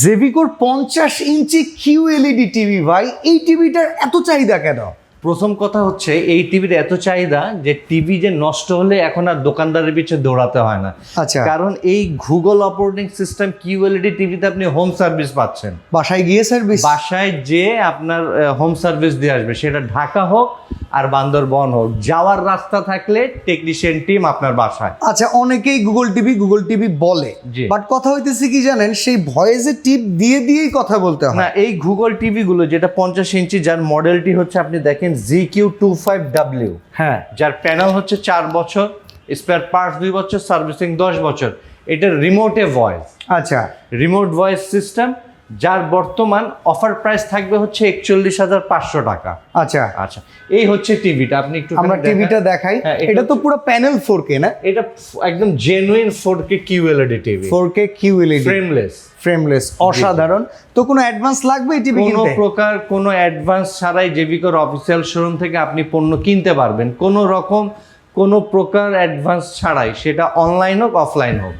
জেভিকোর 50 ইঞ্চি QLED TV ভাই, এই টিভিটার এত চাহিদা কেন? প্রথম কথা হচ্ছে এই টিভির এত চাহিদা যে টিভি যে নষ্ট হলে এখন আর দোকানদারের পিছনে দৌড়াতে হয় না। আচ্ছা, কারণ এই গুগল অপারেটিং সিস্টেম কিউএলইডি টিভিতে আপনি হোম সার্ভিস পাচ্ছেন। বাসায় গিয়ে সার্ভিস? বাসায় যে আপনার হোম সার্ভিস দিয়ে আসবে, সেটা ঢাকা হোক আর বান্দরবন হোক, যাওয়ার রাস্তা থাকলে টেকনিশিয়ান টিম আপনার বাসায়। আচ্ছা, অনেকেই গুগল টিভি বলে, জি। বাট কথা হইতেছে কি জানেন, সেই ভয়েসে টিপ দিয়ে দিয়েই কথা বলতে হয়। না, এই গুগল টিভি গুলো যেটা 50 ইঞ্চি, যার মডেলটি হচ্ছে আপনি দেখেন GQ25W, হ্যাঁ, যার প্যানেল হচ্ছে 4 বছর, স্পেয়ার পার্টস 2 বছর, সার্ভিসিং 10 বছর। এটার রিমোটে ভয়েস, আচ্ছা, রিমোট ভয়েস সিস্টেম, যার বর্তমান অফার প্রাইস থাকবে হচ্ছে 41,500 টাকা। আচ্ছা, আচ্ছা, এই হচ্ছে টিভিটা। আপনি একটু আমরা টিভিটা দেখাই। হ্যাঁ, এটা তো পুরো প্যানেল 4K না? এটা একদম genuine 4K QLED TV, 4K QLED, frameless. অসাধারণ। তো কোনো অ্যাডভান্স লাগবে এই টিভি কোনো কিনতে? প্রকার কোনো অ্যাডভান্স ছাড়াই জেভিকোর অফিসিয়াল শোরুম থেকে আপনি পণ্য কিনতে পারবেন, কোনো রকম কোনো প্রকার অ্যাডভান্স ছাড়াই, সেটা অনলাইন হোক অফলাইন হোক।